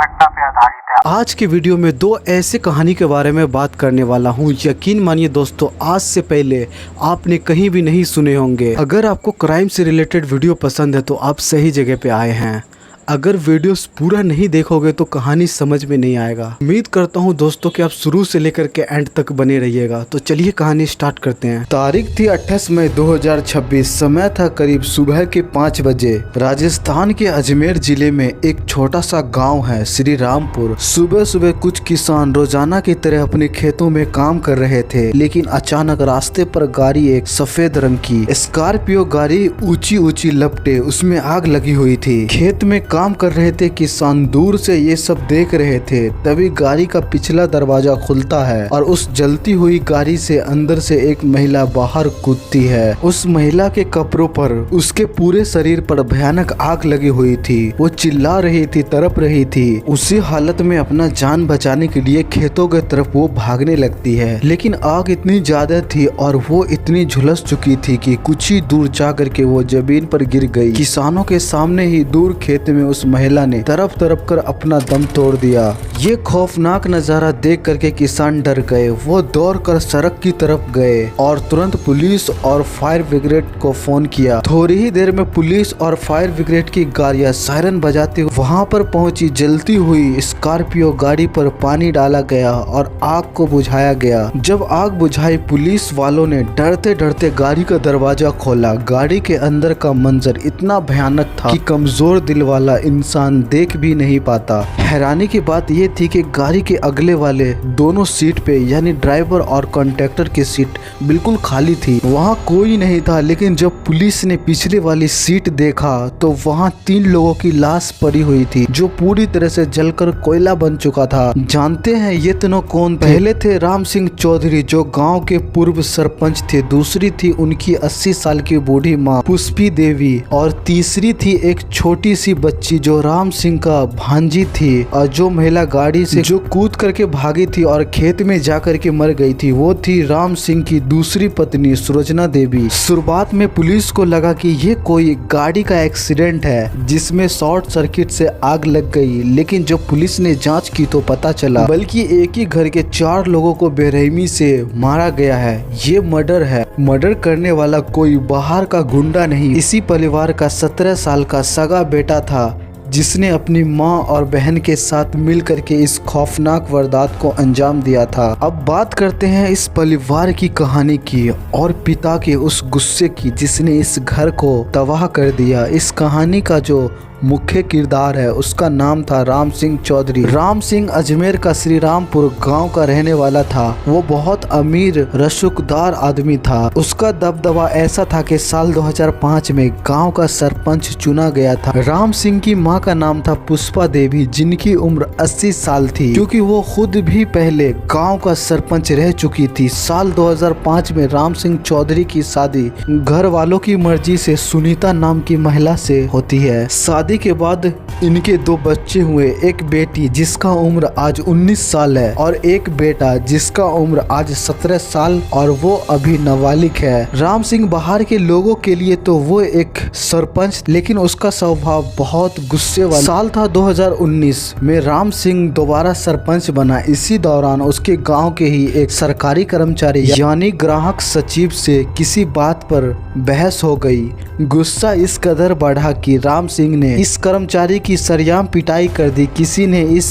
घटना पे आधारित है। आज के वीडियो में दो ऐसे कहानी के बारे में बात करने वाला हूँ। यकीन मानिए दोस्तों, आज से पहले आपने कहीं भी नहीं सुने होंगे। अगर आपको क्राइम से रिलेटेड वीडियो पसंद है तो आप सही जगह पे आए हैं। अगर वीडियोस पूरा नहीं देखोगे तो कहानी समझ में नहीं आएगा। उम्मीद करता हूं दोस्तों कि आप शुरू से लेकर के एंड तक बने रहिएगा। तो चलिए कहानी स्टार्ट करते हैं। तारीख थी 28 मई 2026। समय था करीब सुबह के 5 बजे। राजस्थान के अजमेर जिले में एक छोटा सा गांव है, श्री रामपुर। सुबह सुबह कुछ किसान रोजाना की तरह अपने खेतों में काम कर रहे थे, लेकिन अचानक रास्ते पर गाड़ी, एक सफेद रंग की स्कॉर्पियो गाड़ी ऊंची ऊंची लपटे, उसमें आग लगी हुई थी। खेत में काम कर रहे थे किसान दूर से ये सब देख रहे थे। तभी गाड़ी का पिछला दरवाजा खुलता है और उस जलती हुई गाड़ी से अंदर से एक महिला बाहर कूदती है। उस महिला के कपड़ों पर, उसके पूरे शरीर पर भयानक आग लगी हुई थी। वो चिल्ला रही थी, तड़प रही थी। उसी हालत में अपना जान बचाने के लिए खेतों की तरफ वो भागने लगती है, लेकिन आग इतनी ज्यादा थी और वो इतनी झुलस चुकी थी कि कुछ ही दूर जा करके वो जमीन पर गिर गई। किसानों के सामने ही दूर खेत में उस महिला ने तड़प तड़प कर अपना दम तोड़ दिया। ये खौफनाक नजारा देख करके किसान डर गए। वो दौड़कर सड़क की तरफ गए और तुरंत पुलिस और फायर ब्रिगेड को फोन किया। थोड़ी ही देर में पुलिस और फायर ब्रिगेड की गाड़ियां सायरन बजाती वहां पर पहुंची। जलती हुई स्कॉर्पियो गाड़ी पर पानी डाला गया और आग को बुझाया गया। जब आग बुझाई, पुलिस वालों ने डरते डरते गाड़ी का दरवाजा खोला। गाड़ी के अंदर का मंजर इतना भयानक था कि कमजोर दिल वाला इंसान देख भी नहीं पाता। हैरानी की बात यह थी कि गाड़ी के अगले वाले दोनों सीट पे, यानी ड्राइवर और कंडक्टर की सीट बिल्कुल खाली थी। वहाँ कोई नहीं था, लेकिन जब पुलिस ने पिछले वाली सीट देखा तो वहाँ 3 लोगों की लाश पड़ी हुई थी, जो पूरी तरह से जलकर कोयला बन चुका था। जानते हैं ये तीनों कौन थे? पहले थे राम सिंह चौधरी, जो गाँव के पूर्व सरपंच थे। दूसरी थी उनकी 80 साल की बूढ़ी माँ पुष्पी देवी, और तीसरी थी एक छोटी सी बच्ची जो राम सिंह का भांजी थी। और जो महिला गाड़ी से जो कूद करके भागी थी और खेत में जा करके मर गई थी, वो थी राम सिंह की दूसरी पत्नी सुरजना देवी। शुरुआत में पुलिस को लगा कि ये कोई गाड़ी का एक्सीडेंट है जिसमें शॉर्ट सर्किट से आग लग गई, लेकिन जब पुलिस ने जांच की तो पता चला बल्कि एक ही घर के 4 लोगों को बेरहमी से मारा गया है। ये मर्डर है। मर्डर करने वाला कोई बाहर का गुंडा नहीं, इसी परिवार का 17 साल का सगा बेटा था, जिसने अपनी माँ और बहन के साथ मिल करके इस खौफनाक वारदात को अंजाम दिया था। अब बात करते हैं इस परिवार की कहानी की और पिता के उस गुस्से की जिसने इस घर को तबाह कर दिया। इस कहानी का जो मुख्य किरदार है उसका नाम था राम सिंह चौधरी। राम सिंह अजमेर का श्री रामपुर गांव का रहने वाला था। वो बहुत अमीर रसूखदार आदमी था। उसका दबदबा ऐसा था कि साल 2005 में गांव का सरपंच चुना गया था। राम सिंह की मां का नाम था पुष्पा देवी, जिनकी उम्र 80 साल थी, क्योंकि वो खुद भी पहले गांव का सरपंच रह चुकी थी। साल 2005 में राम सिंह चौधरी की शादी घर वालों की मर्जी से सुनीता नाम की महिला से होती है। शादी के बाद इनके 2 बच्चे हुए, एक बेटी जिसका उम्र आज 19 साल है और एक बेटा जिसका उम्र आज 17 साल और वो अभी नाबालिग है। राम सिंह बाहर के लोगों के लिए तो वो एक सरपंच, लेकिन उसका स्वभाव बहुत गुस्से वाला। साल था 2019 में राम सिंह दोबारा सरपंच बना। इसी दौरान उसके गांव के ही एक सरकारी कर्मचारी यानी ग्राहक सचिव से किसी बात पर बहस हो गई। गुस्सा इस कदर बढ़ा कि राम सिंह ने इस कर्मचारी की सरेआम पिटाई कर दी। किसी ने इस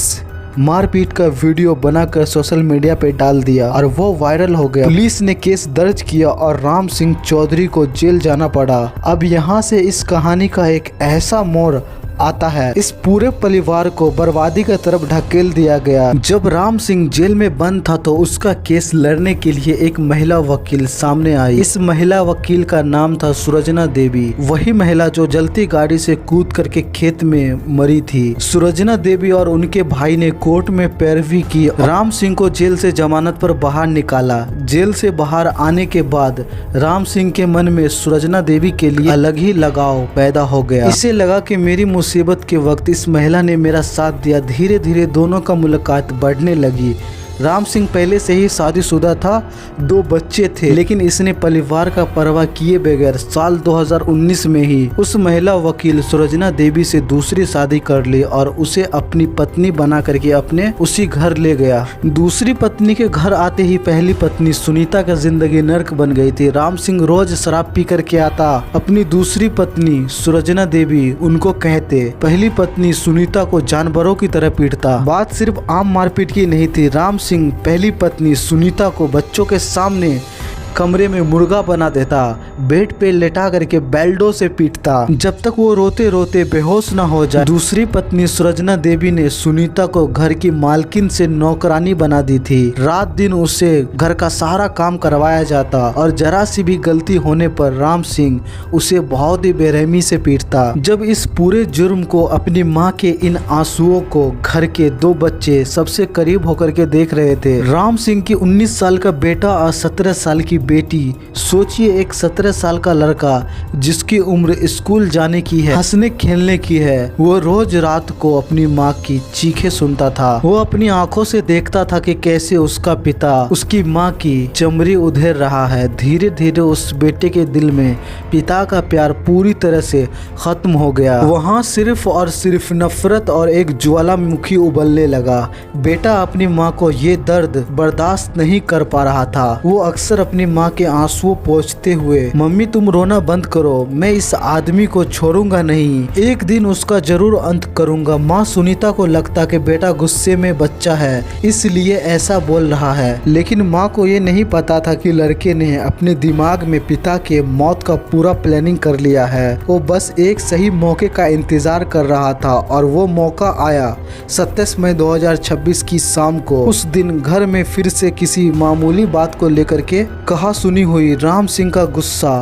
मारपीट का वीडियो बनाकर सोशल मीडिया पे डाल दिया और वो वायरल हो गया। पुलिस ने केस दर्ज किया और राम सिंह चौधरी को जेल जाना पड़ा। अब यहाँ से इस कहानी का एक ऐसा मोड़ आता है, इस पूरे परिवार को बर्बादी की तरफ ढकेल दिया गया। जब राम सिंह जेल में बंद था तो उसका केस लड़ने के लिए एक महिला वकील सामने आई। इस महिला वकील का नाम था सुरजना देवी, वही महिला जो जलती गाड़ी से कूद करके खेत में मरी थी। सुरजना देवी और उनके भाई ने कोर्ट में पैरवी की, राम सिंह को जेल से जमानत पर बाहर निकाला। जेल से बाहर आने के बाद राम सिंह के मन में सुरजना देवी के लिए अलग ही लगाव पैदा हो गया। इसे लगा कि मेरी मुसीबत के वक्त इस महिला ने मेरा साथ दिया। धीरे धीरे दोनों का मुलाकात बढ़ने लगी। राम सिंह पहले से ही शादीशुदा था, 2 बच्चे थे, लेकिन इसने परिवार का परवाह किए बगैर साल 2019 में ही उस महिला वकील सुरजना देवी से दूसरी शादी कर ली और उसे अपनी पत्नी बना करके अपने उसी घर ले गया। दूसरी पत्नी के घर आते ही पहली पत्नी सुनीता का जिंदगी नर्क बन गई थी। राम सिंह रोज शराब पी करके आता, अपनी दूसरी पत्नी सुरजना देवी उनको कहते, पहली पत्नी सुनीता को जानवरों की तरह पीटता। बात सिर्फ आम मारपीट की नहीं थी, राम सिंह पहली पत्नी सुनीता को बच्चों के सामने कमरे में मुर्गा बना देता, बेड पे लेटा करके बेल्डो से पीटता जब तक वो रोते रोते बेहोश ना हो जाए। दूसरी पत्नी सुरजना देवी ने सुनीता को घर की मालकिन से नौकरानी बना दी थी। रात दिन उससे घर का सारा काम करवाया जाता और जरा सी भी गलती होने पर राम सिंह उसे बहुत ही बेरहमी से पीटता। जब इस पूरे जुर्म को अपनी माँ के इन आंसुओं को घर के 2 बच्चे सबसे करीब होकर के देख रहे थे। राम सिंह की 19 साल का बेटा और 17 साल की बेटी, सोचिए एक 17 साल का लड़का जिसकी उम्र स्कूल जाने की है, हंसने खेलने की है, वो रोज रात को अपनी माँ की चीखें सुनता था। वो अपनी आंखों से देखता था कि कैसे उसका पिता उसकी माँ की चमड़ी उधेड़ रहा है। धीरे धीरे उस बेटे के दिल में पिता का प्यार पूरी तरह से खत्म हो गया। वहाँ सिर्फ और सिर्फ नफरत और एक ज्वालामुखी उबलने लगा। बेटा अपनी माँ को ये दर्द बर्दाश्त नहीं कर पा रहा था। वो अक्सर अपनी माँ के आंसू पोंछते हुए, मम्मी तुम रोना बंद करो, मैं इस आदमी को छोड़ूंगा नहीं, एक दिन उसका जरूर अंत करूंगा। माँ सुनीता को लगता कि बेटा गुस्से में बच्चा है इसलिए ऐसा बोल रहा है, लेकिन माँ को ये नहीं पता था कि लड़के ने अपने दिमाग में पिता के मौत का पूरा प्लानिंग कर लिया है। वो बस एक सही मौके का इंतजार कर रहा था और वो मौका आया 27 मई 2026 की शाम को। उस दिन घर में फिर से किसी मामूली बात को लेकर के कहा सुनी हुई राम सिंह का गुस्सा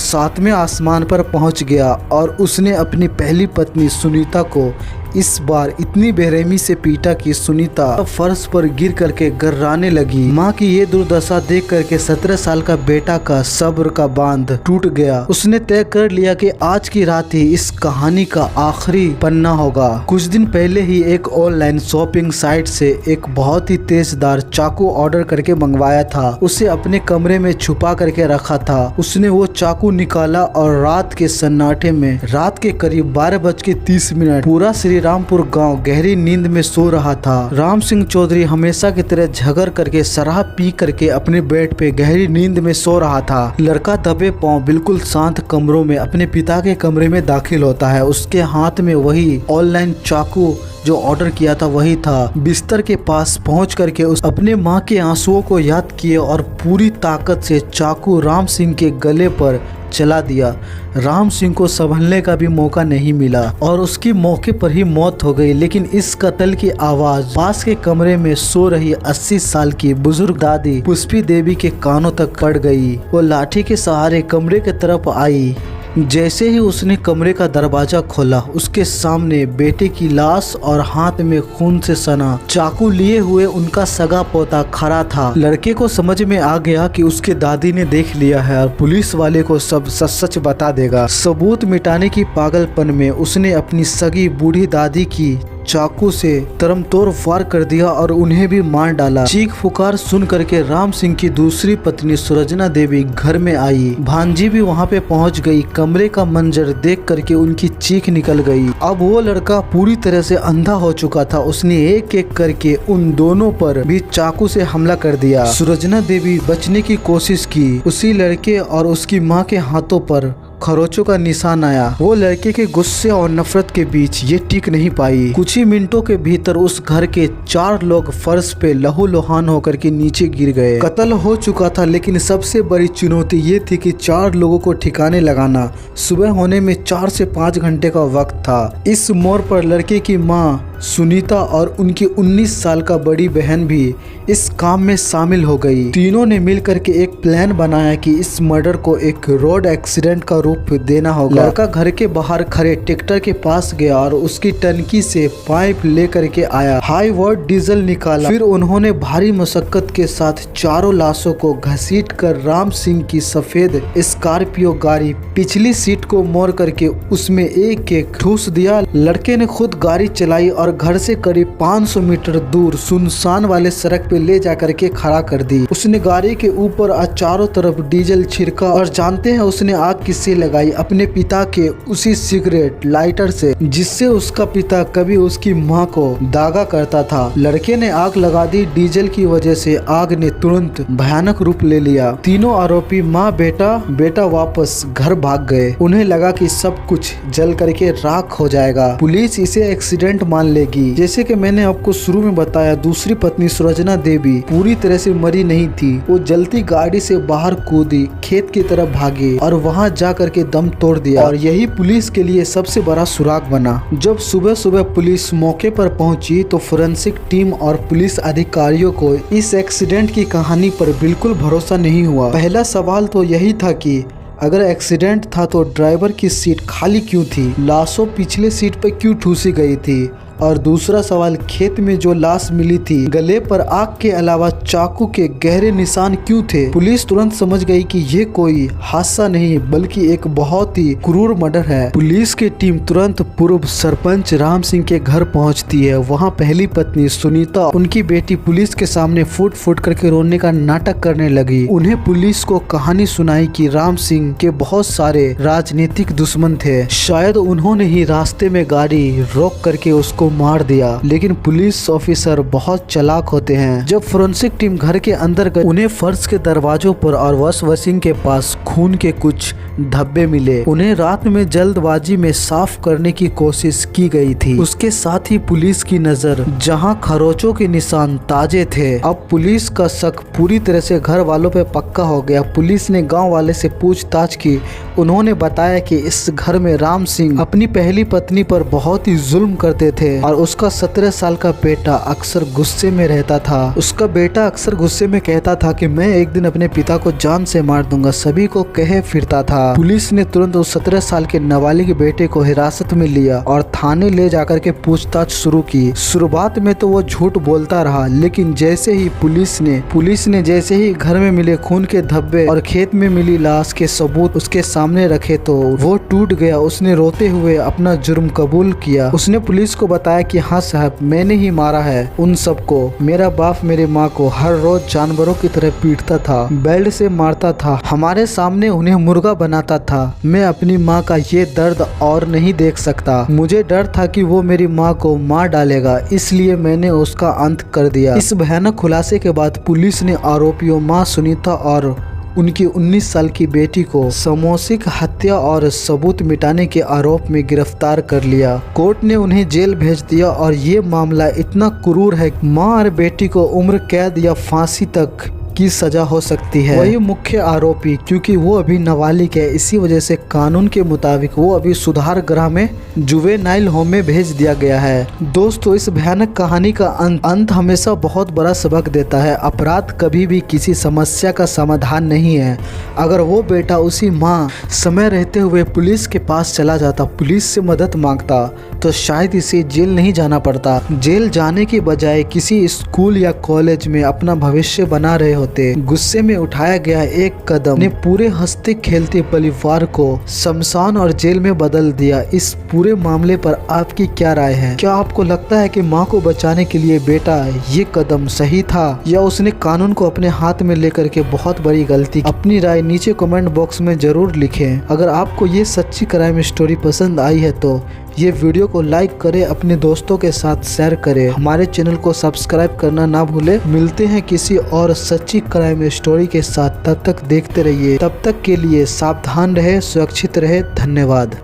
7वें आसमान पर पहुंच गया और उसने अपनी पहली पत्नी सुनीता को इस बार इतनी बेरहमी से पीटा कि सुनीता फर्श पर गिर करके गर्राने लगी। माँ की ये दुर्दशा देख करके 17 साल का बेटा का सब्र का बांध टूट गया। उसने तय कर लिया कि आज की रात ही इस कहानी का आखिरी पन्ना होगा। कुछ दिन पहले ही एक ऑनलाइन शॉपिंग साइट से एक बहुत ही तेजदार चाकू ऑर्डर करके मंगवाया था। उसे अपने कमरे में छुपा करके रखा था। उसने वो चाकू निकाला और रात के सन्नाटे में रात के करीब 12:30 पूरा रामपुर गांव गहरी नींद में सो रहा था। राम सिंह चौधरी हमेशा की तरह झगड़ करके शराब पी करके अपने बेड पे गहरी नींद में सो रहा था। लड़का दबे पांव बिल्कुल शांत कमरों में अपने पिता के कमरे में दाखिल होता है। उसके हाथ में वही ऑनलाइन चाकू जो ऑर्डर किया था वही था। बिस्तर के पास पहुंच करके उस अपने माँ के आंसुओं को याद किए और पूरी ताकत से चाकू राम सिंह के गले पर चला दिया। राम सिंह को संभलने का भी मौका नहीं मिला और उसकी मौके पर ही मौत हो गई। लेकिन इस कत्ल की आवाज पास के कमरे में सो रही 80 साल की बुजुर्ग दादी पुष्पी देवी के कानों तक पड़ गई। वो लाठी के सहारे कमरे की तरफ आई। जैसे ही उसने कमरे का दरवाजा खोला, उसके सामने बेटे की लाश और हाथ में खून से सना चाकू लिए हुए उनका सगा पोता खड़ा था। लड़के को समझ में आ गया कि उसके दादी ने देख लिया है और पुलिस वाले को सब सच बता देगा। सबूत मिटाने की पागलपन में उसने अपनी सगी बूढ़ी दादी की चाकू से तरमतोड़ वार कर दिया और उन्हें भी मार डाला। चीख पुकार सुन करके राम सिंह की दूसरी पत्नी सुरजना देवी घर में आई। भांजी भी वहां पे पहुंच गई। कमरे का मंजर देख करके उनकी चीख निकल गई। अब वो लड़का पूरी तरह से अंधा हो चुका था। उसने एक एक करके उन दोनों पर भी चाकू से हमला कर दिया। सुरजना देवी बचने की कोशिश की। उसी लड़के और उसकी माँ के हाथों पर खरोचों का निशान आया। वो लड़के के गुस्से और नफरत के बीच ये टिक नहीं पाई। कुछ ही मिनटों के भीतर उस घर के 4 लोग फर्श पे लहूलुहान होकर के नीचे गिर गए। कत्ल हो चुका था, लेकिन सबसे बड़ी चुनौती ये थी कि 4 लोगों को ठिकाने लगाना। सुबह होने में 4 से 5 घंटे का वक्त था। इस मोड़ पर लड़के की माँ सुनीता और उनकी 19 साल का बड़ी बहन भी इस काम में शामिल हो गई। तीनों ने मिलकर के एक प्लान बनाया कि इस मर्डर को एक रोड एक्सीडेंट का रूप देना होगा। लड़का घर के बाहर खड़े ट्रैक्टर के पास गया और उसकी टंकी से पाइप लेकर के आया। हाई वोल्ट डीजल निकाला। फिर उन्होंने भारी मशक्कत के साथ चारों लाशों को घसीट कर राम सिंह की सफेद स्कॉर्पियो गाड़ी पिछली सीट को मोड़ करके उसमें एक एक ठूस दिया। लड़के ने खुद गाड़ी चलाई और घर से करीब 500 मीटर दूर सुनसान वाले सड़क पे ले जाकर के खड़ा कर दी। उसने गाड़ी के ऊपर चारों तरफ डीजल छिड़का और जानते हैं उसने आग किससे लगाई? अपने पिता के उसी सिगरेट लाइटर से जिससे उसका पिता कभी उसकी माँ को दागा करता था। लड़के ने आग लगा दी। डीजल की वजह से आग ने तुरंत भयानक रूप ले लिया। तीनों आरोपी माँ बेटा वापस घर भाग गए। उन्हें लगा कि सब कुछ जल करके राख हो जाएगा। पुलिस इसे एक्सीडेंट मान लेगी। जैसे कि मैंने आपको शुरू में बताया, दूसरी पत्नी सुरजना देवी पूरी तरह से मरी नहीं थी। वो जलती गाड़ी से बाहर कूदी, खेत की तरफ भागी और वहां जा करके दम तोड़ दिया। और यही पुलिस के लिए सबसे बड़ा सुराग बना। जब सुबह सुबह पुलिस मौके पर पहुंची तो फोरेंसिक टीम और पुलिस अधिकारियों को इस एक्सीडेंट की कहानी पर बिल्कुल भरोसा नहीं हुआ। पहला सवाल तो यही था कि अगर एक्सीडेंट था तो ड्राइवर की सीट खाली क्यों थी? लाशों पिछले सीट पर क्यों ठूसी गई थी? और दूसरा सवाल, खेत में जो लाश मिली थी गले पर आग के अलावा चाकू के गहरे निशान क्यों थे? पुलिस तुरंत समझ गई कि ये कोई हादसा नहीं बल्कि एक बहुत ही क्रूर मर्डर है। पुलिस की टीम तुरंत पूर्व सरपंच राम सिंह के घर पहुंचती है। वहां पहली पत्नी सुनीता, उनकी बेटी पुलिस के सामने फूट फूट करके रोने का नाटक करने लगी। उन्हें पुलिस को कहानी सुनाई कि राम सिंह के बहुत सारे राजनीतिक दुश्मन थे। शायद उन्होंने ही रास्ते में गाड़ी रोक करके उसको मार दिया। लेकिन पुलिस ऑफिसर बहुत चालाक होते हैं। जब फोरेंसिक टीम घर के अंदर गई, उन्हें फर्श के दरवाजों पर और वॉशिंग के पास खून के कुछ धब्बे मिले। उन्हें रात में जल्दबाजी में साफ करने की कोशिश की गई थी। उसके साथ ही पुलिस की नजर जहां खरोचों के निशान ताजे थे, अब पुलिस का शक पूरी तरह से घर वालों पे पक्का हो गया। पुलिस ने गांव वाले से पूछताछ की। उन्होंने बताया कि इस घर में राम सिंह अपनी पहली पत्नी पर बहुत ही जुल्म करते थे और उसका 17 साल का बेटा अक्सर गुस्से में रहता था। उसका बेटा अक्सर गुस्से में कहता था कि मैं एक दिन अपने पिता को जान से मार दूंगा, सभी को कहे फिरता था। पुलिस ने तुरंत उस 17 साल के नाबालिग बेटे को हिरासत में लिया और थाने ले जाकर के पूछताछ शुरू की। शुरुआत में तो वो झूठ बोलता रहा, लेकिन जैसे ही पुलिस ने जैसे ही घर में मिले खून के धब्बे और खेत में मिली लाश के सबूत उसके सामने रखे तो वो टूट गया। उसने रोते हुए अपना जुर्म कबूल किया। उसने पुलिस को बताया कि हाँ साहब, मैंने ही मारा है उन सबको। मेरा बाप मेरे माँ को हर रोज जानवरों की तरह पीटता था, बेल्ट से मारता था, हमारे सामने उन्हें मुर्गा बनाता था। मैं अपनी माँ का ये दर्द और नहीं देख सकता। मुझे डर था कि वो मेरी माँ को मार डालेगा, इसलिए मैंने उसका अंत कर दिया। इस भयानक खुलासे के बाद पुलिस ने आरोपियों माँ सुनीता और उनकी 19 साल की बेटी को सामूहिक हत्या और सबूत मिटाने के आरोप में गिरफ्तार कर लिया। कोर्ट ने उन्हें जेल भेज दिया और ये मामला इतना क्रूर है कि मां और बेटी को उम्र कैद या फांसी तक की सजा हो सकती है। वही मुख्य आरोपी, क्योंकि वो अभी नाबालिग है, इसी वजह से कानून के मुताबिक वो अभी सुधार गृह में जुवेनाइल होम में भेज दिया गया है। दोस्तों, इस भयानक कहानी का अंत हमेशा बहुत बड़ा सबक देता है। अपराध कभी भी किसी समस्या का समाधान नहीं है। अगर वो बेटा उसी माँ समय रहते हुए पुलिस के पास चला जाता, पुलिस से मदद मांगता, तो शायद इसे जेल नहीं जाना पड़ता। जेल जाने के बजाय किसी स्कूल या कॉलेज में अपना भविष्य बना रहे होते। गुस्से में उठाया गया एक कदम ने पूरे हंसते खेलते परिवार को शमशान और जेल में बदल दिया। इस पूरे मामले पर आपकी क्या राय है? क्या आपको लगता है कि माँ को बचाने के लिए बेटा ये कदम सही था, या उसने कानून को अपने हाथ में लेकर के बहुत बड़ी गलती? अपनी राय नीचे कमेंट बॉक्स में जरूर लिखें। अगर आपको ये सच्ची क्राइम स्टोरी पसंद आई है तो ये वीडियो को लाइक करें, अपने दोस्तों के साथ शेयर करें, हमारे चैनल को सब्सक्राइब करना ना भूलें। मिलते हैं किसी और सच्ची क्राइम स्टोरी के साथ, तब तक देखते रहिए। तब तक के लिए सावधान रहे, सुरक्षित रहे। धन्यवाद।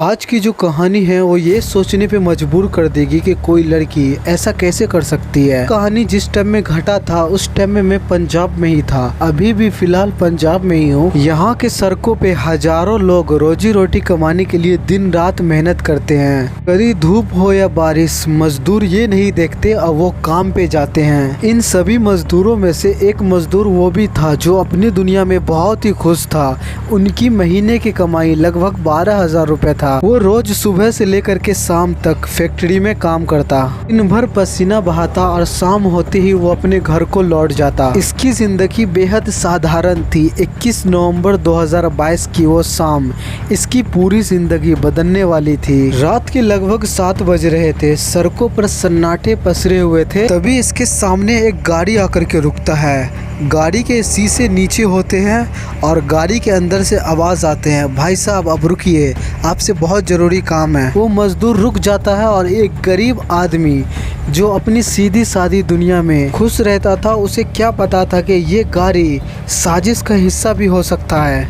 आज की जो कहानी है वो ये सोचने पे मजबूर कर देगी कि कोई लड़की ऐसा कैसे कर सकती है। कहानी जिस टाइम में घटा था उस टाइम में मैं पंजाब में ही था, अभी भी फिलहाल पंजाब में ही हूँ। यहाँ के सड़कों पे हजारों लोग रोजी रोटी कमाने के लिए दिन रात मेहनत करते हैं। कभी धूप हो या बारिश, मजदूर ये नहीं देखते और वो काम पे जाते हैं। इन सभी मजदूरों में से एक मजदूर वो भी था जो अपनी दुनिया में बहुत ही खुश था। उनकी महीने की कमाई लगभग 12,000 रुपए था। था। वो रोज सुबह से लेकर के शाम तक फैक्ट्री में काम करता, दिन भर पसीना बहाता और शाम होते ही वो अपने घर को लौट जाता। इसकी जिंदगी बेहद साधारण थी। 21 नवंबर 2022 की वो शाम इसकी पूरी जिंदगी बदलने वाली थी। रात के लगभग 7 बज रहे थे। सड़कों पर सन्नाटे पसरे हुए थे। तभी इसके सामने एक गाड़ी आकर के रुकता है। गाड़ी के शीशे नीचे होते हैं और गाड़ी के अंदर से आवाज आते हैं, भाई साहब अब रुकिए, आपसे बहुत जरूरी काम है। वो मजदूर रुक जाता है और एक गरीब आदमी जो अपनी सीधी सादी दुनिया में खुश रहता था, उसे क्या पता था कि ये गाड़ी साजिश का हिस्सा भी हो सकता है।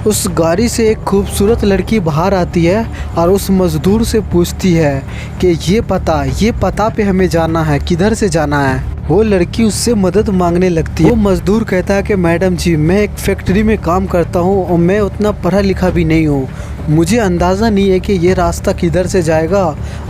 उस गाड़ी से एक खूबसूरत लड़की बाहर आती है और उस मजदूर से पूछती है कि ये पता पे हमें जाना है, किधर से जाना है। वो लड़की उससे मदद मांगने लगती है। वो मजदूर कहता है कि मैडम जी, मैं एक फैक्ट्री में काम करता हूँ और मैं उतना पढ़ा लिखा भी नहीं हूँ, मुझे अंदाज़ा नहीं है कि ये रास्ता किधर से जाएगा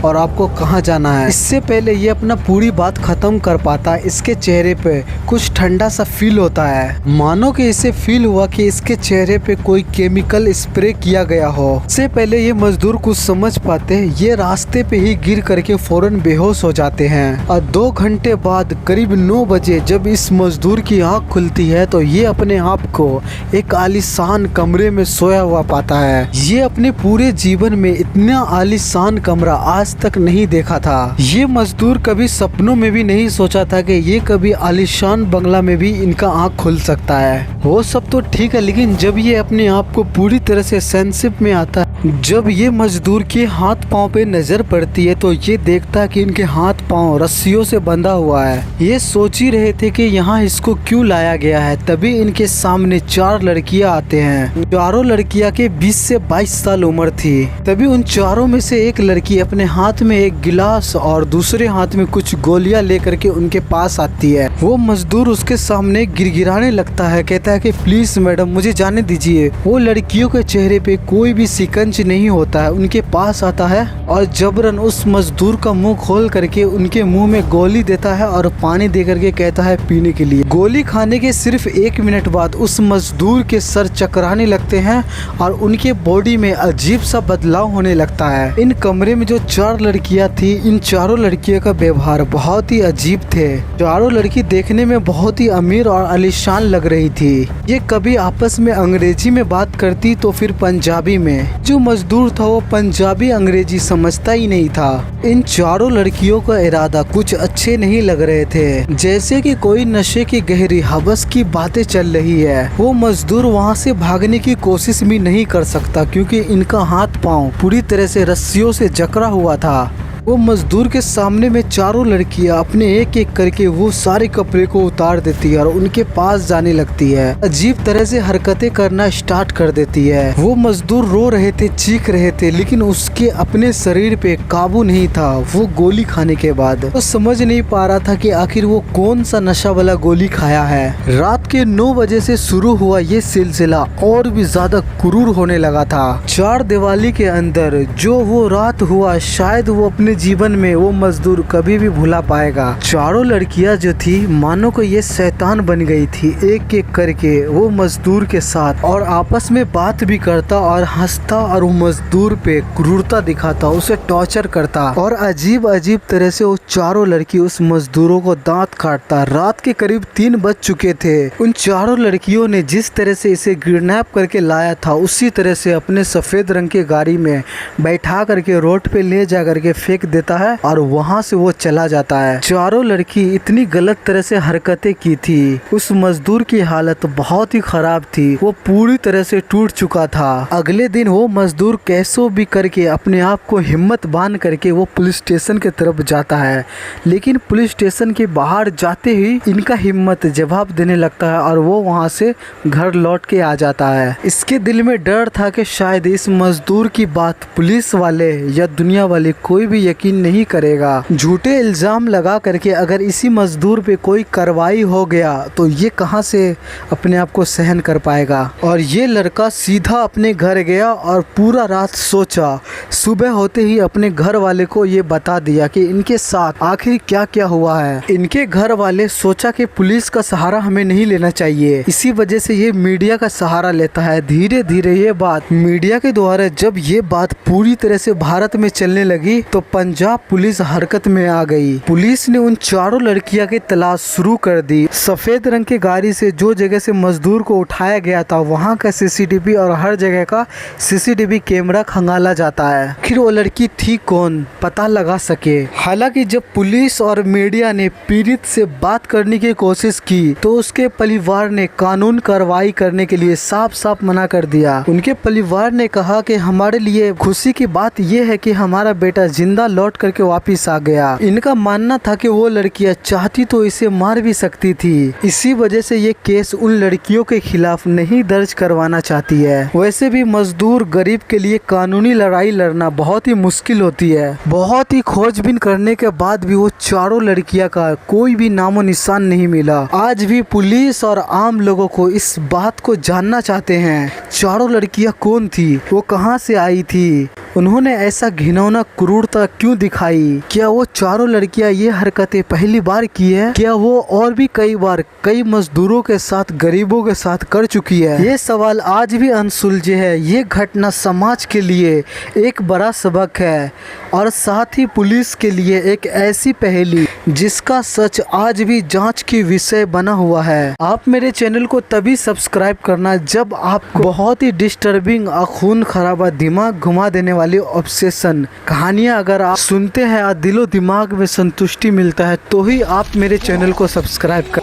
और आपको कहाँ जाना है। इससे पहले ये अपना पूरी बात ख़त्म कर पाता, इसके चेहरे पे कुछ ठंडा सा फील होता है, मानो कि इसे फील हुआ कि इसके चेहरे पे कोई केमिकल स्प्रे किया गया हो। इससे पहले ये मजदूर कुछ समझ पाते, ये रास्ते पे ही गिर करके फौरन बेहोश हो जाते हैं। और 2 घंटे बाद करीब 9 बजे जब इस मजदूर की आँख खुलती है तो ये अपने आप को एक आलीशान कमरे में सोया हुआ पाता है। ये अपने पूरे जीवन में इतना आलीशान कमरा आज तक नहीं देखा था। ये मजदूर कभी सपनों में भी नहीं सोचा था कि ये कभी आलीशान बंगला में भी इनका आँख खुल सकता है। वो सब तो ठीक है, लेकिन जब ये अपने आप को पूरी तरह से सेंसिटिव में आता है, जब ये मजदूर के हाथ पाँव पे नजर पड़ती है तो ये देखता है कि इनके हाथ पाँव रस्सियों से बंधा हुआ है। ये सोच ही रहे थे कि यहाँ इसको क्यों लाया गया है। तभी इनके सामने 4 लड़कियां आते हैं। चारों लड़कियां के 20 से 22 साल उम्र थी। तभी उन चारों में से एक लड़की अपने हाथ में एक गिलास और दूसरे हाथ में कुछ गोलियां लेकर के उनके पास आती है। वो मजदूर उसके सामने गिड़गिड़ाने लगता है, कहता है कि प्लीज मैडम मुझे जाने दीजिए। वो लड़कियों के चेहरे पे कोई भी शिकंज नहीं होता है, उनके पास आता है और जबरन उस मजदूर का मुंह खोल करके उनके मुंह में गोली देता है और पानी दे करके कहता है पीने के लिए। गोली खाने के सिर्फ 1 मिनट बाद उस मजदूर के सर चकराने लगते हैं और उनके बॉडी में अजीब सा बदलाव होने लगता है। इन कमरे में जो 4 लड़कियां थी, इन चारों लड़कियों का व्यवहार बहुत ही अजीब थे। चारों लड़की देखने में बहुत ही अमीर और आलीशान लग रही थी। ये कभी आपस में अंग्रेजी में बात करती तो फिर पंजाबी में। जो मजदूर था वो पंजाबी अंग्रेजी समझता ही नहीं था। इन चारों लड़कियों का इरादा कुछ अच्छे नहीं लग रहे थे, जैसे कि कोई नशे की गहरी हवस की बातें चल रही है। वो मजदूर वहाँ से भागने की कोशिश भी नहीं कर सकता क्योंकि इनका हाथ पांव पूरी तरह से रस्सियों से जकड़ा हुआ था। वो मजदूर के सामने में चारों लड़कियां अपने एक एक करके वो सारे कपड़े को उतार देती है और उनके पास जाने लगती है। अजीब तरह से हरकतें करना स्टार्ट कर देती है। वो मजदूर रो रहे थे, चीख रहे थे, लेकिन उसके अपने शरीर पे काबू नहीं था। वो गोली खाने के बाद वो समझ नहीं पा रहा था कि आखिर वो कौन सा नशा वाला गोली खाया है। रात के 9 बजे से शुरू हुआ ये सिलसिला और भी ज्यादा क्रूर होने लगा था। 4 दिवाली के अंदर जो वो रात हुआ, शायद वो अपने जीवन में वो मजदूर कभी भी भुला पाएगा। चारों लड़कियां जो थी मानो को ये शैतान बन गई थी, एक एक करके वो मजदूर के साथ और आपस में बात भी करता और हंसता और वो मजदूर पे क्रूरता दिखाता, उसे टॉर्चर करता और अजीब अजीब तरह से वो चारों लड़की उस मजदूरों को दांत काटता। रात के करीब 3 बज चुके थे। उन चारों लड़कियों ने जिस तरह से इसे किडनैप करके लाया था उसी तरह से अपने सफेद रंग के गाड़ी में बैठा करके रोड पे ले जा करके फेंक देता है और वहाँ से वो चला जाता है। चारों लड़की इतनी गलत तरह से हरकतें की थी। उस मजदूर की हालत बहुत ही खराब थी, वो पूरी तरह से टूट चुका था। अगले दिन वो मजदूर कैसो भी करके अपने आप को हिम्मत बांध करके वो पुलिस स्टेशन की तरफ जाता है, लेकिन पुलिस स्टेशन के बाहर जाते ही इनका हिम्मत जवाब देने लगता है और वो वहाँ से घर लौट के आ जाता है। इसके दिल में डर था कि शायद इस मजदूर की बात पुलिस वाले या दुनिया वाले कोई भी यकीन नहीं करेगा। झूठे इल्जाम लगा करके अगर इसी मजदूर पे कोई कार्रवाई हो गया तो ये कहां से अपने आप को सहन कर पाएगा। और ये लड़का सीधा अपने घर गया और पूरा रात सोचा। सुबह होते ही अपने घर वाले को ये बता दिया कि इनके साथ आखिर क्या क्या हुआ है। इनके घर वाले सोचा कि पुलिस का सहारा हमें नहीं लेना चाहिए, इसी वजह से ये मीडिया का सहारा लेता है। धीरे धीरे ये बात मीडिया के द्वारा जब ये बात पूरी तरह से भारत में चलने लगी तो पंजाब पुलिस हरकत में आ गई। पुलिस ने उन चारों लड़कियां की तलाश शुरू कर दी। सफेद रंग की गाड़ी से जो जगह से मजदूर को उठाया गया था वहाँ का सीसीटीवी और हर जगह का सीसीटीवी कैमरा खंगाला जाता है। फिर वो लड़की थी कौन पता लगा सके। हालांकि जब पुलिस और मीडिया ने पीड़ित से बात करने की कोशिश की तो उसके परिवार ने कानून कार्रवाई करने के लिए साफ साफ मना कर दिया। उनके परिवार ने कहा कि हमारे लिए खुशी की बात यह है कि हमारा बेटा जिंदा लौट करके वापिस आ गया। इनका मानना था कि वो लड़कियां चाहती तो इसे मार भी सकती थी, इसी वजह से ये केस उन लड़कियों के खिलाफ नहीं दर्ज करवाना चाहती है। वैसे भी मजदूर गरीब के लिए कानूनी लड़ाई लड़ना बहुत ही मुश्किल होती है। बहुत ही खोजबीन करने के बाद भी वो चारों लड़कियां का कोई भी नामो निशान नहीं मिला। आज भी पुलिस और आम लोगों को इस बात को जानना चाहते हैं, चारों लड़कियां कौन थी, वो कहां से आई थी, उन्होंने ऐसा घिनौना क्रूरता क्यों दिखाई। क्या वो चारों लड़कियां ये हरकतें पहली बार की है? क्या वो और भी कई बार कई मजदूरों के साथ गरीबों के साथ कर चुकी है? ये सवाल आज भी अनसुलझे है। ये घटना समाज के लिए एक बड़ा सबक है और साथ ही पुलिस के लिए एक ऐसी पहेली जिसका सच आज भी जांच की विषय बना हुआ है। आप मेरे चैनल को तभी सब्सक्राइब करना जब आपको बहुत ही डिस्टर्बिंग और खून खराबा दिमाग घुमा देने वाली ऑब्सेशन कहानियां अगर आप सुनते हैं और दिलो दिमाग में संतुष्टि मिलता है तो ही आप मेरे चैनल को सब्सक्राइब कर